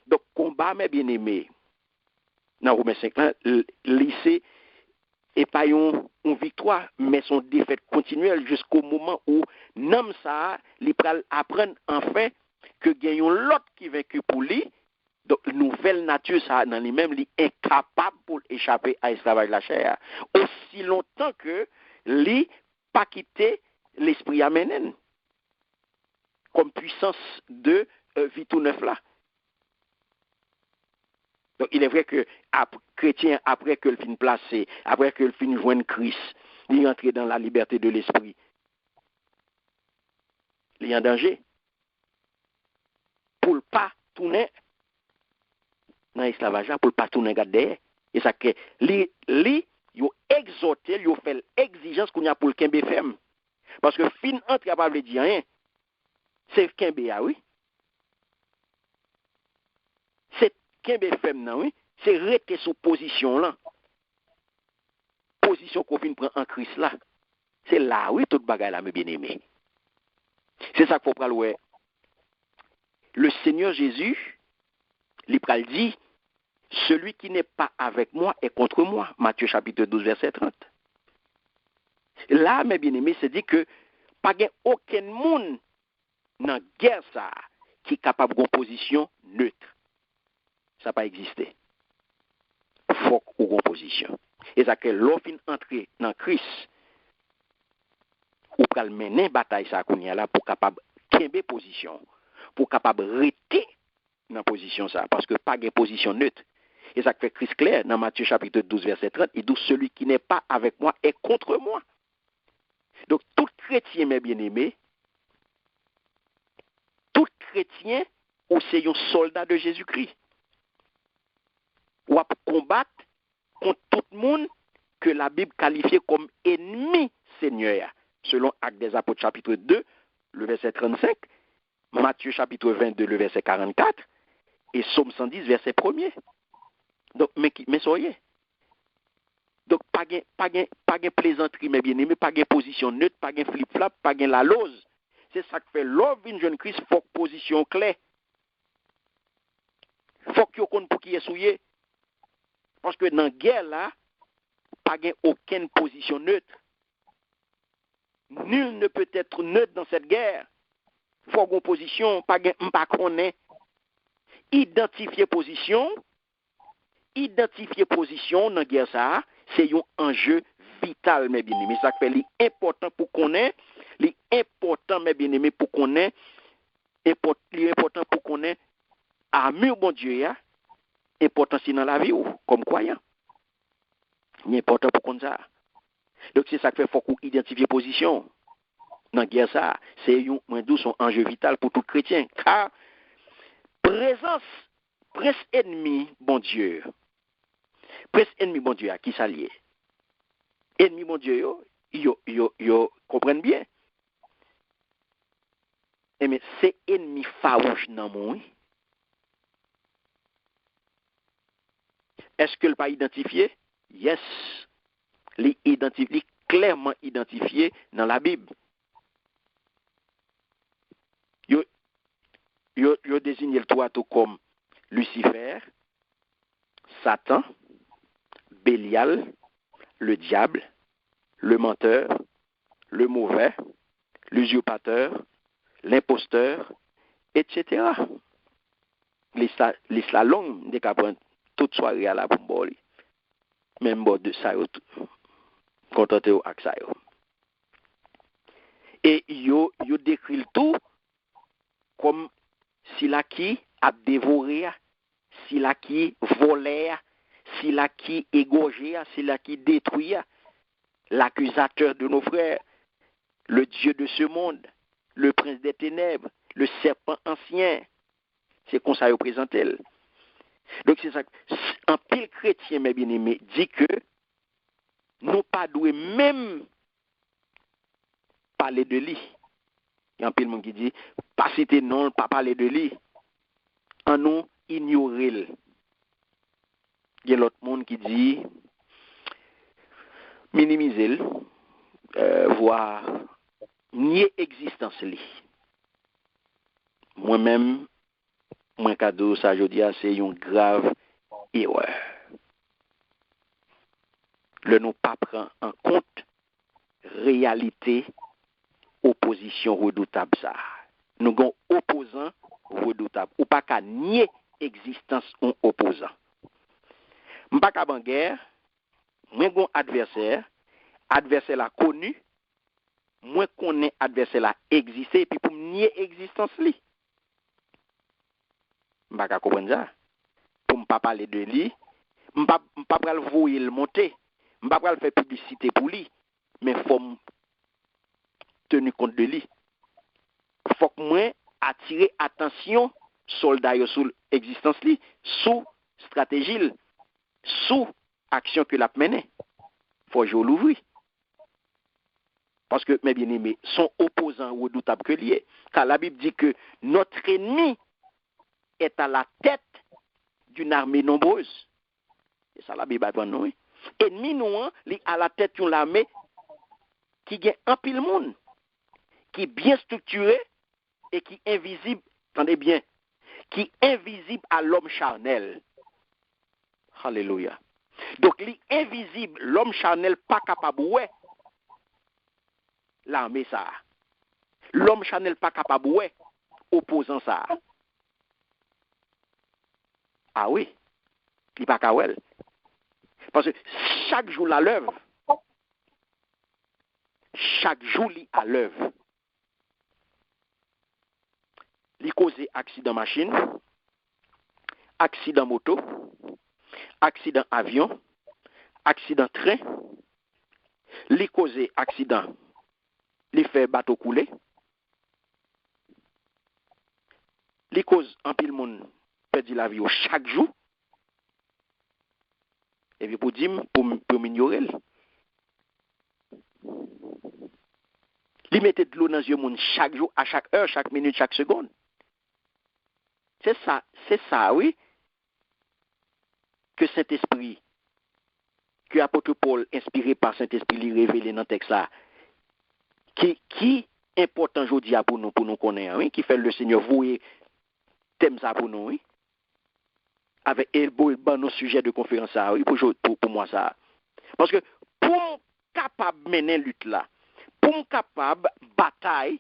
Donc, combat, mes bien-aimés, dans Romains 5, lycée, et pas une victoire, mais son défaite continuelle jusqu'au moment où l'homme ça, il apprend enfin que gagnons l'autre qui vaincu pour lui. Donc, nouvelle nature, ça, dans lui-même, il est incapable pour échapper à l'esclavage de la chair. Aussi longtemps que lui pas quitté l'esprit aménen comme puissance de vie tout neuf là. Donc, il est vrai que chrétien, après que le fin placé, après que le fin joindre Christ, il est entré dans la liberté de l'esprit. Il est en danger. Pour ne pas tourner dans l'esclavage, pour ne pas tourner derrière. Et ça que il a exhorté, il a fait l'exigence qu'on a pour le Kembe ferme. Parce que fin entre pas veut dire rien. C'est Kembe, oui. C'est Kembe ferme, non, oui. C'est rester sous position là. Position qu'on vient prendre en Christ là. C'est là, oui, toute bagaille là, mes bien-aimés. C'est ça qu'il faut prendre, ouais. Le Seigneur Jésus, il dit, celui qui n'est pas avec moi est contre moi. Matthieu chapitre 12, verset 30. Là, mes bien-aimés, c'est dit que pas aucun monde dans la guerre ça qui est capable d'une position neutre. Ça n'a pas existé. Il faut qu'on ait une position. Et ça que l'offre entrer dans Christ, ou pour mener une bataille ça qu'on y a là pour capable de position, pour capable de rester dans la position ça, parce que pas de position neutre. Et ça fait Christ clair dans Matthieu chapitre 12, verset 30, il dit celui qui n'est pas avec moi est contre moi. Donc tout chrétien, mes bien-aimés, tout chrétien, ou c'est un soldat de Jésus-Christ. Ou à combattre contre tout le monde que la Bible qualifie comme ennemi Seigneur. Selon Actes des Apôtres chapitre 2, le verset 35, Matthieu chapitre 22, le verset 44, et Psaume 110, verset 1er. Donc, mais soyez. Donc, pas de plaisanterie, mes bien-aimés, pas de position neutre, pas de flip-flap, pas de la lose. C'est ça que fait l'homme d'une jeune Christ, faut position claire. Faut qu'il y ait pour qui est souillé. Parce que dans la guerre, là, pas de aucune position neutre. Nul ne peut être neutre dans cette guerre. Faut qu'on position, pas qu'on identifier position dans la guerre ça, c'est un enjeu vital mes bien-aimés. Ça fait l'important pour qu'on ait, l'important mes bien-aimés pour qu'on ait, l'important pour qu'on ait amour bon Dieu ya, important c'est dans la vie ou comme croyant. L'important pour qu'on ça. Donc c'est ça que fait faut qu'on identifier position. Dans la guerre ça, c'est un enjeu vital pour tout chrétien car présence ennemi bon Dieu. Presque ennemi bon Dieu à qui s'allier. Ennemi bon Dieu yo comprennent bien. Mais c'est ennemi farouche dans mon. Est-ce que le pas identifié? Yes. Clairement identifié dans la Bible. Yo désigné le trois tout comme Lucifer, Satan, Bélial, le diable, le menteur, le mauvais, l'usurpateur, l'imposteur, etc. Les slaloms des capons toute soirée à la bombe, même bord de ça, contenté avec ça. Et yo décrit le tout comme si la qui a dévoré, si la qui volé, si la qui égorgé, si la qui détruit, l'accusateur de nos frères, le Dieu de ce monde, le prince des ténèbres, le serpent ancien. C'est comme ça qu'il présente elle. Donc c'est ça. Un pile chrétien, mes bien-aimés, dit que nous pas doués même parler de lui. Il y a un pile monde qui dit, pas citer non, pas parler de lui. En nous ignorer. Il y a l'autre monde qui dit, minimiser, voire nier existence lui. Moi-même, mon cadeau, ça je dis, c'est une grave erreur. Le nous pas prend en compte réalité opposition redoutable ça. Nous avons opposant redoutable ou pas qu'à nier existence en opposant. M'pas qu'à ban guerre, moi gon adversaire la connu, moi connais adversaire la exister puis pour nier existence li. M'pas qu'à comprendre ça. Pour m'pas parler de lui, m'pas pral voyer le monter, m'pas pral faire publicité pour lui, mais faut tenir compte de lui. Faut que moi attirer attention soldats yo sous existence li, sous stratégie, sous action que l'a mené. Faut jouer l'ouvrir. Parce que mes bien-aimés, son opposant redoutable que lié. Car la Bible dit que notre ennemi est à la tête d'une armée nombreuse. Et ça la Bible apprend nous. Ennemi nous est à la tête d'une armée qui gagne un pile monde, qui est bien structuré et qui est invisible, attendez bien, qui est invisible à l'homme charnel. Alléluia. Donc, l'invisible, l'homme charnel pas capable, ouais, l'armée ça. L'homme charnel pas capable, ouais, opposant ça. Ah oui, il pas capable. Parce que chaque jour à l'œuvre, chaque jour à l'œuvre, il cause accident machine, accident moto, accident avion, accident train, il cause accident, il fait bateau couler, il cause un pile monde perdre la vie chaque jour. Et puis pour dire, pour m'ignorer. Il mettait de l'eau dans les yeux chaque jour, à chaque heure, chaque minute, chaque seconde. C'est ça, oui, que Saint-Esprit, que l'apôtre Paul, inspiré par Saint-Esprit, lui révélé dans le texte là, qui est important aujourd'hui pour nous connaître, oui, qui fait le Seigneur vouer thème ça pour nous, oui, avec nos sujets de conférence ça, oui, pour moi ça. Parce que pour capable mener lutte là, pour capable bataille,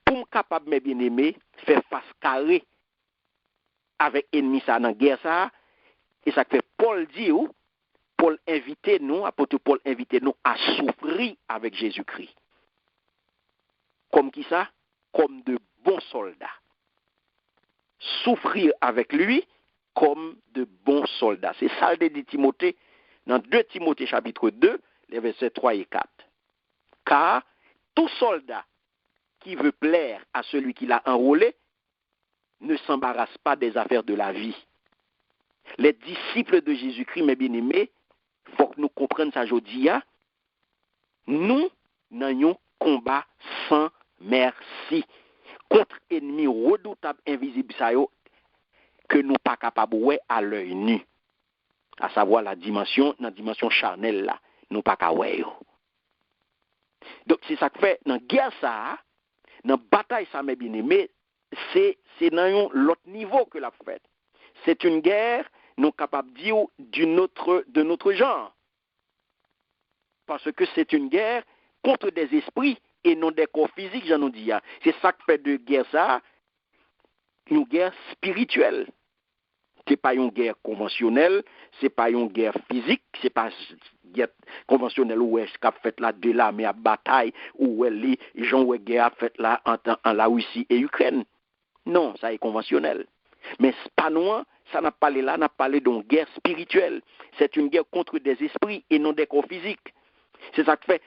pour capable mes bien-aimés faire face carré avec ennemi ça dans guerre ça, et ça fait Paul dit ou Paul invite nous, apôtre Paul invite nous à souffrir avec Jésus-Christ. Comme qui ça? Comme de bons soldats. Souffrir avec lui comme de bons soldats. C'est ça le dit Timothée dans 2 Timothée chapitre 2, les versets 3 et 4. Car tout soldat qui veut plaire à celui qui l'a enrôlé ne s'embarrasse pas des affaires de la vie. Les disciples de Jésus-Christ, mes bien-aimés, il faut que nous comprenions ça aujourd'hui. Nous n'ayons combat sans merci contre ennemi redoutable, invisible, ça que nous pas capables ouais à l'œil nu. À savoir la dimension charnelle là, nous pas capables. Donc c'est ça que fait dans guerre ça, dans bataille ça mes bien-aimés, c'est dans l'autre niveau que la fait. C'est une guerre nous capables de dire de notre genre. parce que c'est une guerre contre des esprits et non des corps physiques, j'en ai dit. C'est ça qui fait de guerre ça, une guerre spirituelle. C'est pas une guerre conventionnelle, c'est pas une guerre physique, c'est pas une guerre conventionnelle où est-ce qu'a fait là de là, mais à bataille, où les gens où guerre a fait là en la Russie et Ukraine. Non, ça est conventionnel. Mais pas loin, ça n'a pas là, n'a parlé d'une guerre spirituelle. C'est une guerre contre des esprits et non des corps physiques. C'est ça qui fait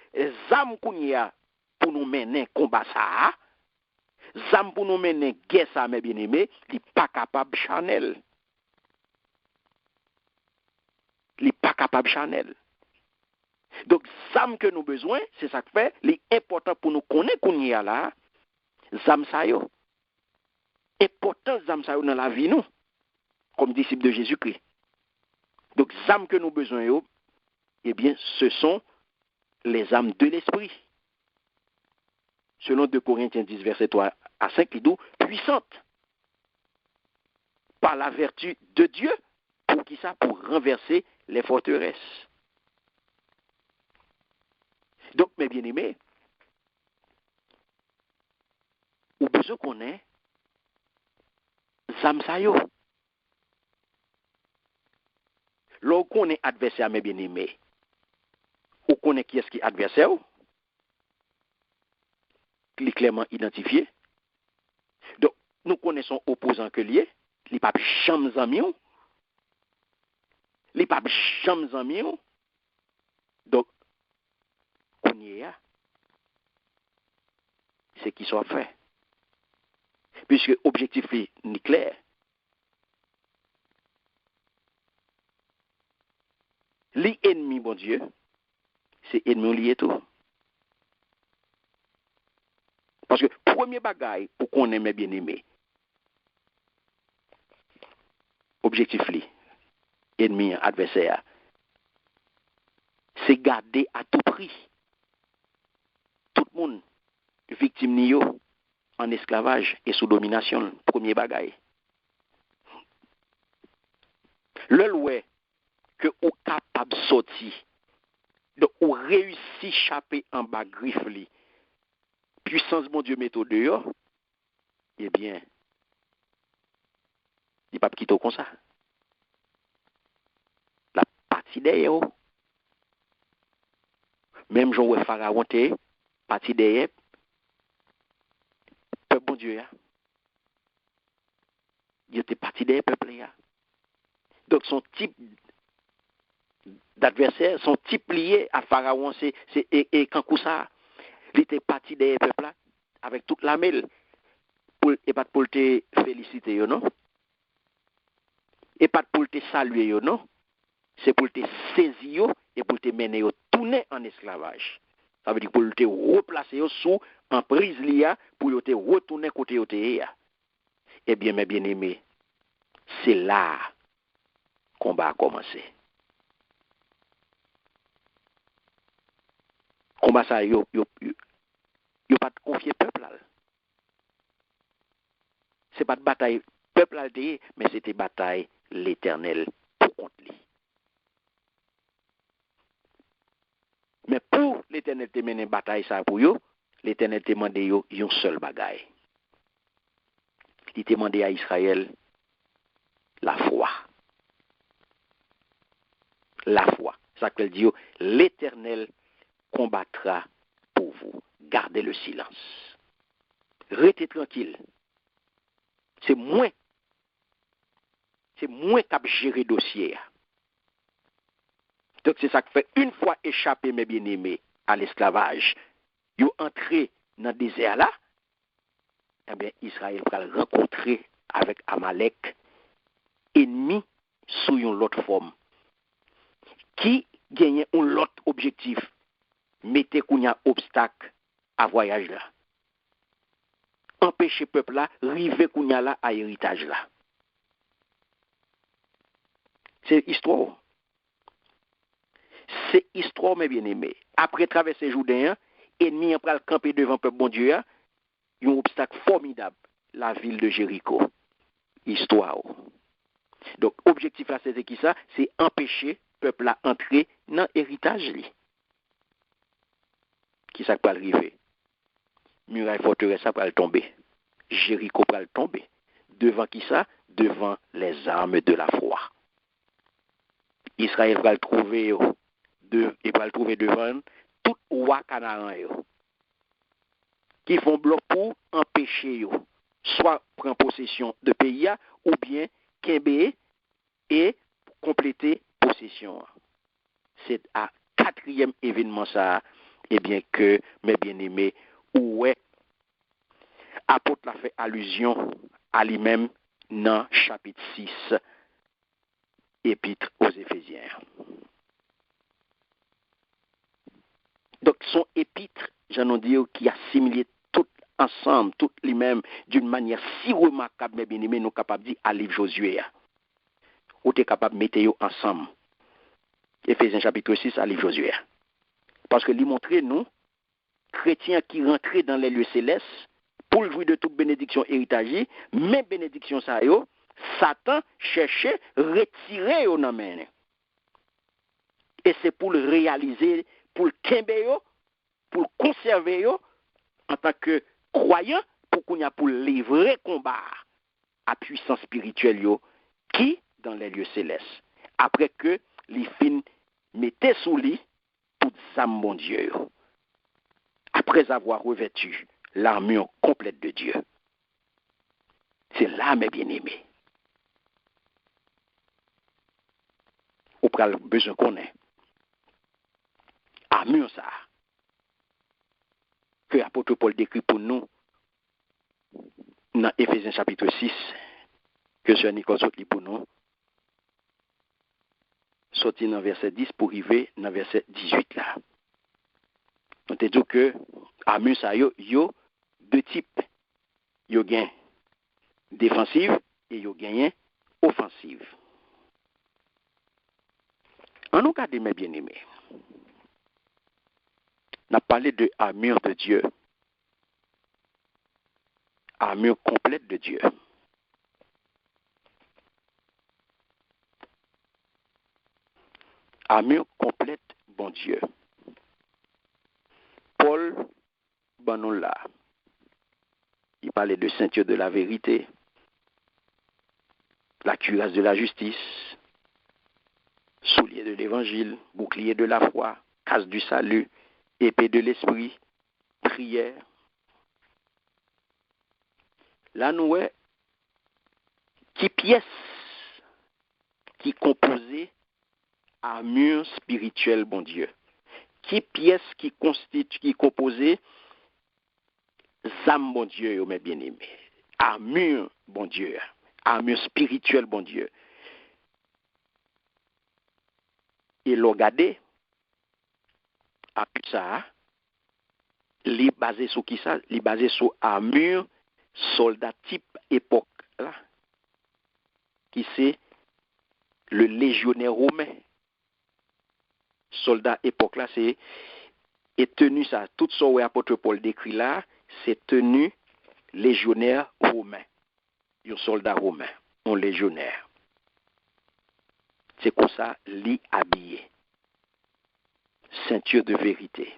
zam qu'on y a pour nous mener combat ça. Zam pour nous mener guerre ça, mes bien-aimés, il n'est pas capable Chanel. Il n'est pas capable Chanel. Donc, zam que nous besoin, c'est ça qui fait, l'important pour nous connaître qu'on y a là, zam ça yo. Important zam ça yo dans la vie nous, comme disciples de Jésus-Christ. Donc, zam que nous besoin yo, eh bien, ce sont les âmes de l'esprit. Selon 2 Corinthiens 10, verset 3 à 5, il dit puissante par la vertu de Dieu, pour qui ça? Pour renverser les forteresses. Donc, mes bien-aimés, ou besoin qu'on ait zam sa yo. Lorsqu'on connaît adversaire, mes bien-aimés, ou connaît qui est-ce qui est adversaire, qui est clairement identifié. Donc, nous connaissons opposant que lié, les papes chams en les papes chams en donc, on y est, c'est qui soit fait. Puisque l'objectif est clair. L'ennemi, bon Dieu, c'est ennemi lié tout. Parce que premier bagaille pour qu'on aime bien aimé, objectif li, ennemi, adversaire, c'est garder à tout prix tout le monde victime nio en esclavage et sous domination, premier bagaille. Le loué que ou capable sortir, donc ou réussi échapper en bas griffe li, puissance mon Dieu méthode dehors, eh bien, il pas quitter comme ça. La partie derrière, même Jean ou Pharaon te, partie derrière, peuple bon Dieu, il était parti derrière peuple. Donc son type d'adversaire, son type lié à Pharaon, c'est et quand ça, il était parti derrière peuple là, avec toute la mêle, et pas pour te féliciter, non? Et pas pour te saluer, non? C'est pour te saisir et pour te mener tourner en esclavage. Ça veut dire pour te replacer sous en prise lia pour te retourner côté côté. Eh bien, mes bien-aimés, c'est là qu'on va commencer. Combat ça, yo pas de confier peuple là. C'est pas de bataille peuple là, mais c'était bataille l'Éternel pour contre lui. Mais pour l'Éternel te mener bataille ça pour yo, l'Éternel te demandé yo une seule bagaille. Il te demandé à Israël la foi. La foi. Ça que dit l'Éternel combattra pour vous. Gardez le silence. Restez tranquille. C'est moins qu'à gérer dossier. Donc c'est ça que fait une fois échappé mes bien-aimés à l'esclavage, ils ont entré dans le désert là, eh bien Israël va rencontrer avec Amalek, ennemi sous une autre forme, qui gagne un autre objectif, mettez qu'on y a obstacle à voyage là. Empêcher peuple là, river qu'on y a là à héritage là. C'est histoire. C'est histoire, mes bien-aimés. Après traverser Jourdain, ennemi en pral camper devant peuple bon Dieu, un obstacle formidable, la ville de Jéricho. Histoire. Donc, objectif là, c'est qui ça? C'est empêcher peuple à entrer dans l'héritage. qui ça va arriver? Muraille forteresse ça va tomber. Jéricho va tomber. Devant qui ça? Devant les armes de la foi. Israël va le trouver il va le trouver devant tout roi Canaan qui font bloc pour empêcher soit prendre possession de pays ou bien kembe et compléter possession. C'est à quatrième événement ça, eh bien que mes bien-aimés, ouais, apôtre l'a fait allusion à lui-même dans chapitre 6, épître aux Éphésiens. Donc son épître, j'en ai dit, qui assimilé tout ensemble, tout lui-même, d'une manière si remarquable, mes bien-aimés, nous capables de dire à livre Josué. Ou tu es capable de mettre ensemble. Éphésiens chapitre 6 à livre Josué. Parce que lui montrer nous, chrétiens qui rentraient dans les lieux célestes, pour le jouir de toute bénédiction héritagée, mais bénédiction ça yo, Satan cherchait retirer au namen. Et c'est pour le réaliser, pour le kembe yo, pour le conserver yo, en tant que croyant, pour qu'on y a pour livrer combat à puissance spirituelle yo, qui dans les lieux célestes. Après que les fins mettaient sous lit toute âme mon Dieu yo. Après avoir revêtu l'armure complète de Dieu. C'est là, mes bien-aimés. Ou pral besoin qu'on ait. Armure ça. Que l'apôtre Paul décrit pour nous dans Éphésiens chapitre 6, que Sœur Nicole sorti pour nous. Sorti dans verset 10 pour arriver dans verset 18 là. On te dit que armure ça yo deux types. Yo gain défensive et yo gain offensive. En nous cas de mes bien-aimés, on a parlé de armure de Dieu. Armure complète de Dieu. Armure complète, bon Dieu. Paul, bon là, il parlait de ceinture de la vérité, la cuirasse de la justice, soulier de l'évangile, bouclier de la foi, casse du salut, épée de l'esprit, prière. Là, nous, qui pièce qui composait armure spirituelle, bon Dieu. Qui pièce qui constitue, qui composait âme, bon Dieu, mes bien-aimés. Armure, bon Dieu. Armure spirituelle, bon Dieu. Et l'on regardé, à ça, les basé sur qui ça? Les basé sur armure, soldat type époque là, qui c'est le légionnaire romain. Soldat époque là, c'est et tenu ça. Tout ce que l'apôtre Paul décrit là, c'est tenu légionnaire romain. Un soldat romain, un légionnaire. C'est comme ça, lit habillé. Ceinture de vérité.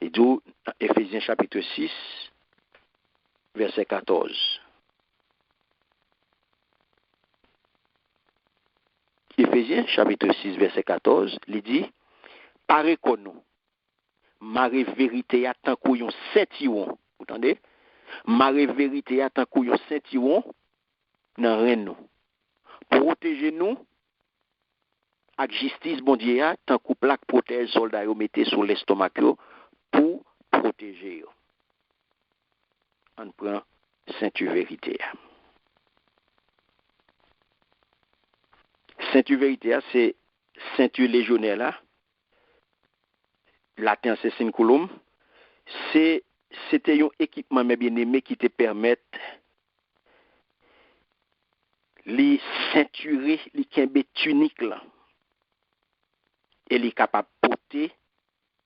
Et d'où, Éphésiens chapitre 6, verset 14. Éphésiens chapitre 6, verset 14, il dit, paraît qu'on nous, marée vérité à tant qu'on ceinturon. Vous entendez? Marée vérité à tant qu'on ceinturon, dans rien nous. Protégez-nous avec justice, bon Dieu, tant qu'on plaque protège soldats yo mettez sur l'estomac pour protéger. On prend ceinture vérité. Ceinture vérité, c'est ceinture légionnaire là. Latin c'est cinculum. C'était un équipement mes bien-aimés qui te permettent les ceinturer, les kembe tunique là. Et les capable porter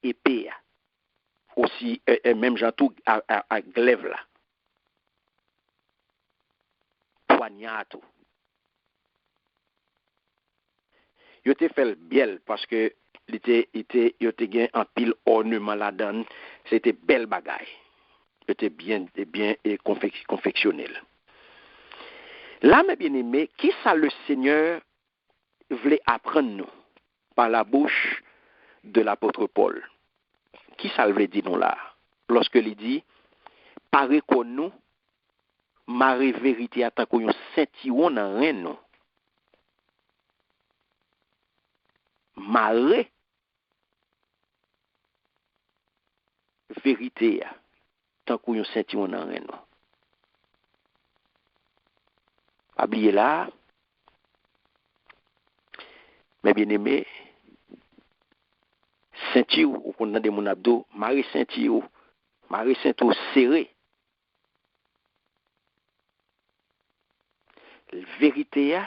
épée aussi même genre tout à glaive là. Poignard tout. Yo te fait bien parce que il était gain en pile ornement là-dedans, c'était belle bagaille. C'était bien et confectionnel. Là, mes bien-aimés, qui ça le Seigneur voulait apprendre nous par la bouche de l'apôtre Paul? Qui ça le voulait dire nous là? Lorsque il dit, paraît qu'on nous, marée vérité à tant qu'on sentiment dans rien non. Marée vérité tant qu'on sentiment dans rien non. Pas oublier là, mes bien-aimés, sentir ou qu'on a des mon abdo, marée sentir serré. Vérité,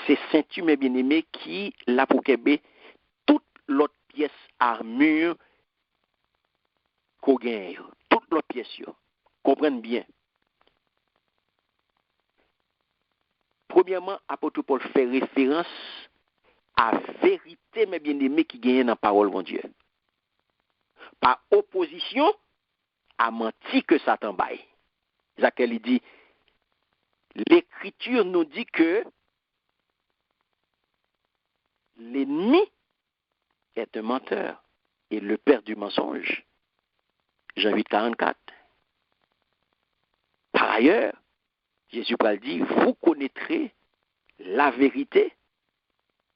c'est ceinture, mes bien-aimés, qui l'a pour qu'elle toute l'autre pièce armure qu'on gagne, toute l'autre pièce. Comprenez bien. Premièrement, apôtre Paul fait référence à vérité, mes bien-aimés, qui gagne dans la parole de Dieu. Par opposition à menti que Satan baille. Zakel il dit, l'Écriture nous dit que l'ennemi est un menteur et le père du mensonge. Jean 8,44. Par ailleurs, Jésus dit, vous connaîtrez la vérité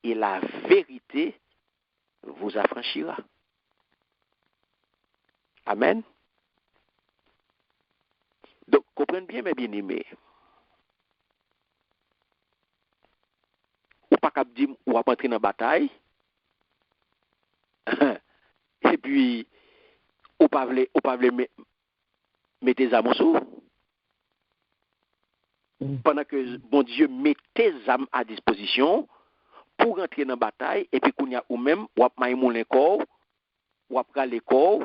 et la vérité vous affranchira. Amen. Donc, comprenez bien, mes bien-aimés. Ou pas qu'à dire, ou à entrer dans la bataille, et puis, ou pas mettre tes âmes sous. Pendant que bon Dieu met tes âmes à disposition pour rentrer dans la bataille, et puis qu'on y a ou même, ou à maïmoun corps, ou à prendre les corps,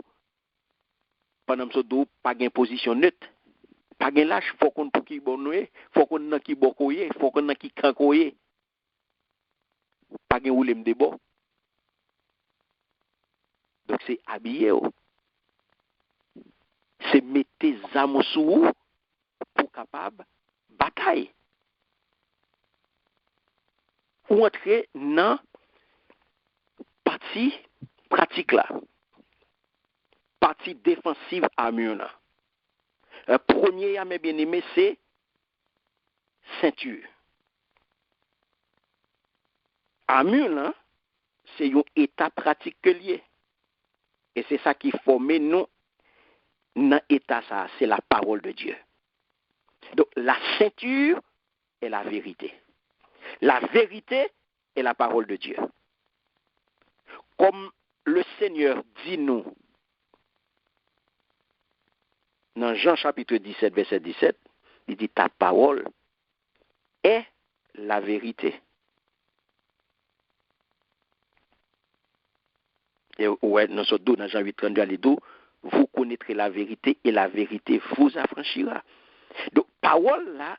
pendant que ce pas de position neutre. Pas de lâche, faut qu'on pour qui bon faut qu'on n'a qui bokoye, faut qu'on n'a qui kankoye. Pas de oulem de bon. Donc c'est habillé. C'est mettre tes âmes sous pour capable bataille. Ou entrer dans partie pratique là. Partie défensive à mur. Premier à mes bien-aimés, c'est ceinture. À mur, c'est un état pratique que lié. Et c'est ça qui forme nous dans l'état ça, c'est la parole de Dieu. Donc la ceinture est la vérité. La vérité est la parole de Dieu. Comme le Seigneur dit nous dans Jean chapitre 17, verset 17, il dit ta parole est la vérité. Et ouais, dans ce dos, dans Jean 8, 32, les deux, vous connaîtrez la vérité et la vérité vous affranchira. Donc, parole là,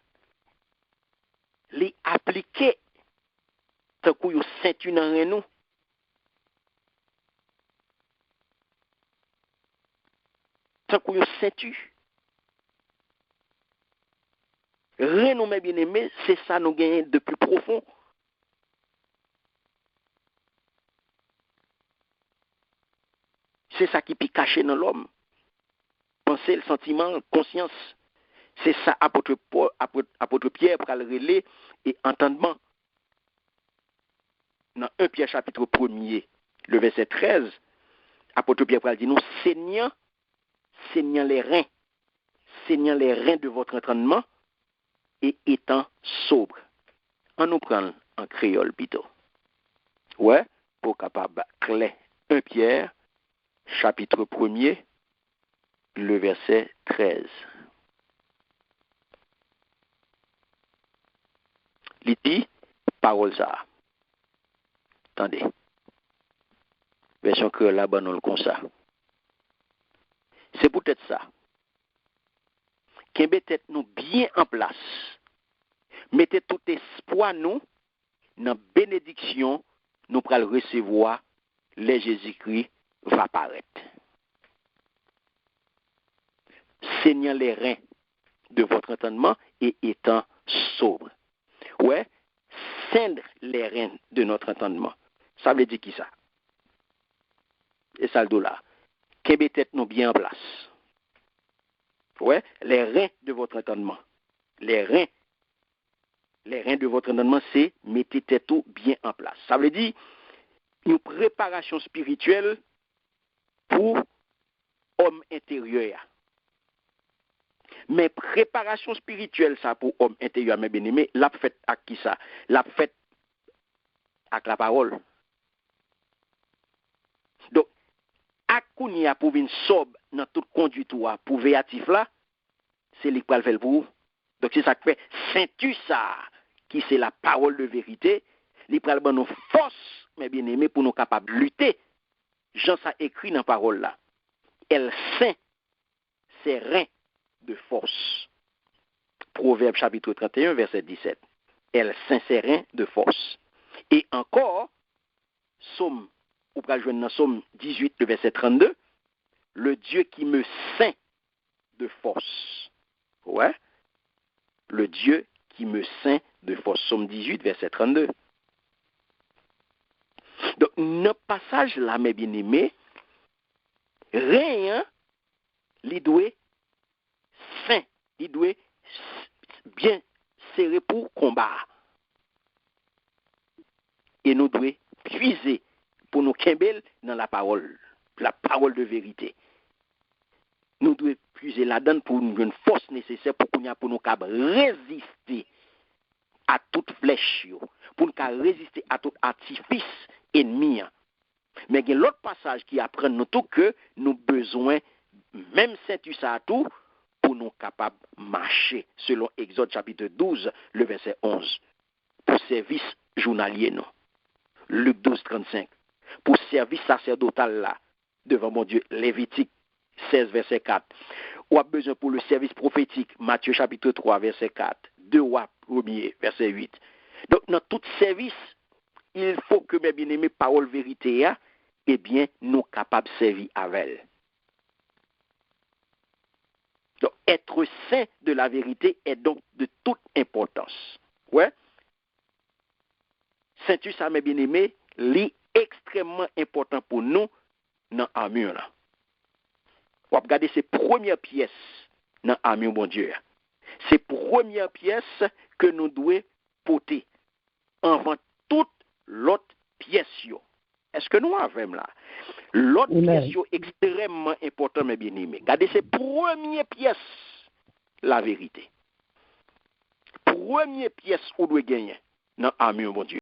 les appliquer tant que vous ceinture dans nous. Tant que vous ceinture. Rien nous mes bien-aimés, c'est ça nous gagne de plus profond. C'est ça qui peut cacher dans l'homme. Penser, le sentiment, conscience. C'est ça, apôtre Pierre, pour le relais et entendement. Dans 1 Pierre chapitre 1er, le verset 13, apôtre Pierre dit nous, saignant les reins de votre entraînement et étant sobre. On nous prend en créole plutôt. Ouais, pour capable clair. 1 Pierre chapitre 1er, le verset 13. Il dit, parole ça. Attendez. Version créole là-bas, nous le comme ça. C'est peut-être ça. Qui peut-être nous bien en place. Mettez tout espoir nous dans bénédiction, nous pourrons le recevoir, les Jésus-Christ va paraître. Saignant les reins de votre entendement et étant sobre. Ouais, ceindre les reins de notre entendement. Ça veut dire qui ça? Et ça le dollar. Qu'est-ce tête nous bien en place? Ouais, les reins de votre entendement. Les reins de votre entendement, c'est mettez tête tout bien en place. Ça veut dire une préparation spirituelle pour homme intérieur. Mais préparation spirituelle, ça pour homme intérieur, mes bien-aimés, l'a fait avec qui ça? L'a fait avec la parole. Donc, akounia pour venir sobre dans toute conduite pour véatif là, c'est lui qui va le faire pour vous. Donc, c'est ça qui fait ceinture ça, qui c'est la parole de vérité, lui va nous force, mes bien-aimés, pour nous capables de lutter. Jean ça écrit dans la parole là. Elle ceint ses reins de force. Proverbe chapitre 31, verset 17. Elle ceint ses reins de force. Et encore, Somme, ou pas jouer dans Somme 18, le verset 32, le Dieu qui me ceint de force. Ouais. Le Dieu qui me ceint de force. Somme 18, verset 32. Donc, notre passage là, mes bien-aimés, rien, il doit saint, il doit bien serré pour combat. Et nous devons puiser pour nous kembel dans la parole de vérité. Nous devons puiser là-dedans pour nous une force nécessaire pour nous résister à toute flèche, pour nous résister à tout artifice ennemi. Mais il y a l'autre passage qui apprend nous tout que nous avons besoin, même ceinture ça à tout, pour nous capables de marcher, selon Exode chapitre 12, le verset 11. Pour service journalier, non. Luc 12, 35. Pour service sacerdotal là, devant mon Dieu, Lévitique 16, verset 4. Ou a besoin pour le service prophétique, Matthieu chapitre 3, verset 4. 2 Rois 1er, verset 8. Donc, dans tout service, il faut que mes bien-aimés paroles vérité, eh bien, nous capables de servir avec elle. Donc, être saint de la vérité est donc de toute importance. Ouais. Ceinture, ça, mes bien-aimés, est extrêmement important pour nous dans l'armure là. On va regarder ces premières pièces dans l'armure, mon Dieu. Ces premières pièces que nous devons porter avant toute l'autre pièce. Est-ce que nous avons là? L'autre pièce extrêmement important, mes bien-aimés. Regardez ces premières pièces, la vérité. Première pièce où nous doit gagner dans l'armure, mon Dieu.